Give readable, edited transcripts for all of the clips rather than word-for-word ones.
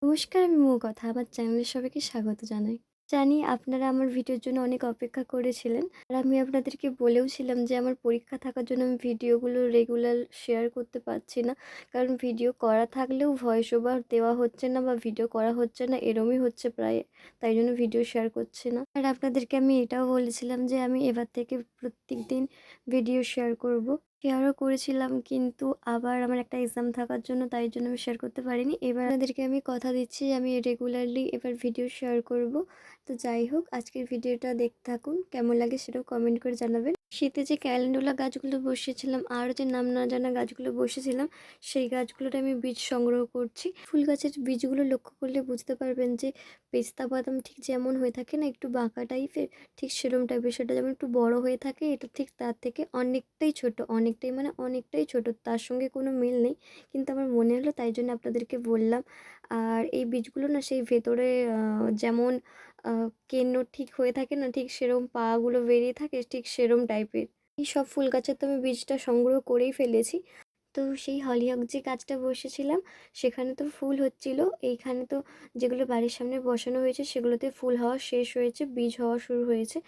নমস্কার, আমি মৌ কথা। আমার চ্যানেলে সবাইকে স্বাগত জানাই। জানি আপনারা আমার ভিডিওর জন্য অনেক অপেক্ষা করেছিলেন। আর আমি আপনাদেরকে বলেও ছিলাম যে আমার পরীক্ষা থাকার জন্য আমি ভিডিওগুলো রেগুলার শেয়ার করতে পারছি না। কারণ ভিডিও করা থাকলেও ভয়েস ওভার দেওয়া হচ্ছে না বা ভিডিও করা হচ্ছে না, এরমই হচ্ছে প্রায়। তাই জন্য ভিডিও শেয়ার করছি না। আর আপনাদেরকে আমি এটাও বলেছিলাম যে আমি এবার থেকে প্রত্যেকদিন ভিডিও শেয়ার করব। শেয়ারও করেছিলাম, কিন্তু আবার আমার একটা এক্সাম থাকার জন্য তাই জন্য আমি শেয়ার করতে পারিনি। এবার আপনাদেরকে আমি কথা দিচ্ছি যে আমি রেগুলারলি এবার ভিডিও শেয়ার করব। তো যাই হোক, আজকের ভিডিওটা দেখতে থাকুন। কেমন লাগে সেটাও কমেন্ট করে জানাবেন। শীতে যে ক্যালেন্ডুলা গাছগুলো বসিয়েছিলাম আর যে নাম না জানা গাছগুলো বসেছিলাম, সেই গাছগুলোর আমি বীজ সংগ্রহ করছি। ফুল গাছের বীজগুলো লক্ষ্য করলে বুঝতে পারবেন যে পেস্তা বাদাম ঠিক যেমন হয়ে থাকে না, একটু বাঁকা টাইপের, ঠিক সেরকম টাইপের। সেটা যেমন একটু বড় হয়ে থাকে, এটা ঠিক তার থেকে অনেকটাই ছোট, অনেকটাই মানে অনেকটাই ছোট। তার সঙ্গে কোনো মিল নেই, কিন্তু আমার মনে হলো তাই জন্য আপনাদেরকে বললাম। আর এই বীজগুলো না সেই ভেতরে যেমন কেন্ন ঠিক হয়ে থাকে না, ঠিক সেরম পাগুলো বেরিয়ে থাকে, ঠিক সেরম টাইপের। এই সব ফুল গাছের তো আমি বীজটা সংগ্রহ করেই ফেলেছি। তো সেই হলিহক যে গাছটা বসেছিলাম, সেখানে তো ফুল হচ্ছিল। এইখানে তো যেগুলো বাড়ির সামনে বসানো হয়েছে সেগুলোতে ফুল হওয়া শেষ হয়েছে, বীজ হওয়া শুরু হয়েছে।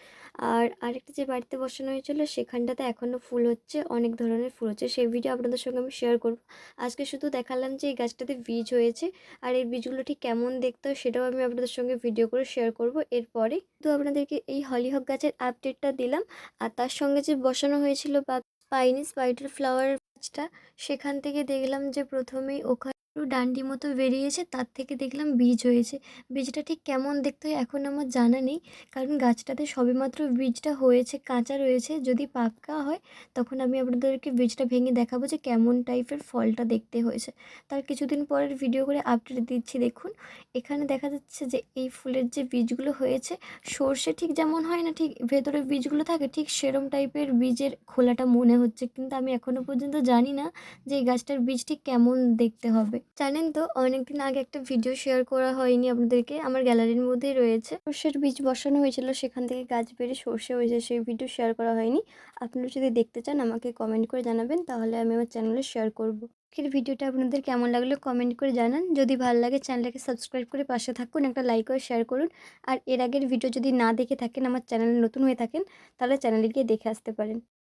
আর আরেকটা যে বাড়িতে বসানো হয়েছিল সেখানটাতে এখনও ফুল হচ্ছে, অনেক ধরনের ফুল হচ্ছে। সেই ভিডিও আপনাদের সঙ্গে আমি শেয়ার করব। আজকে শুধু দেখালাম যে এই গাছটাতে বীজ হয়েছে, আর এই বীজগুলো ঠিক কেমন দেখতে হয় সেটাও আমি আপনাদের সঙ্গে ভিডিও করে শেয়ার করব এরপরে। তো আপনাদেরকে এই হলিহক গাছের আপডেটটা দিলাম। আর তার সঙ্গে যে বসানো হয়েছিল বা স্পাইডার ফ্লাওয়ার গাছটা, সেখান থেকে দেখলাম যে প্রথমেই ওখানে একটু ডান্ডি মতো বেরিয়েছে, তার থেকে দেখলাম বীজ হয়েছে। বীজটা ঠিক কেমন দেখতে হয় এখন আমার জানা নেই, কারণ গাছটাতে সবেমাত্র বীজটা হয়েছে, কাঁচা রয়েছে। যদি পাকা হয় তখন আমি আপনাদেরকে বীজটা ভেঙে দেখাবো যে কেমন টাইপের ফলটা দেখতে হয়েছে। তার কিছুদিন পরের ভিডিও করে আপডেট দিচ্ছি। দেখুন, এখানে দেখা যাচ্ছে যে এই ফুলের যে বীজগুলো হয়েছে, সর্ষে ঠিক যেমন হয় না, ঠিক ভেতরে বীজগুলো থাকে, ঠিক সেরম টাইপের বীজের খোলাটা মনে হচ্ছে। কিন্তু আমি এখনো পর্যন্ত জানি না যে এই গাছটার বীজ ঠিক কেমন দেখতে হবে। জানেন তো, অনেকদিন আগে একটা ভিডিও শেয়ার করা হয়নি আপনাদেরকে, আমার গ্যালারির মধ্যেই রয়েছে। সর্ষের বীজ বসানো হয়েছিল, সেখান থেকে গাছ বেরিয়ে সর্ষে হয়েছে, সেই ভিডিও শেয়ার করা হয়নি। আপনারা যদি দেখতে চান আমাকে কমেন্ট করে জানাবেন, তাহলে আমি আমার চ্যানেলে শেয়ার করব। আজকের ভিডিওটা আপনাদের কেমন লাগলো কমেন্ট করে জানান। যদি ভালো লাগে চ্যানেলটাকে সাবস্ক্রাইব করে পাশে থাকুন, একটা লাইক করে শেয়ার করুন। আর এর আগের ভিডিও যদি না দেখে থাকেন, আমার চ্যানেলে নতুন হয়ে থাকেন, তাহলে চ্যানেলে গিয়ে দেখে আসতে পারেন।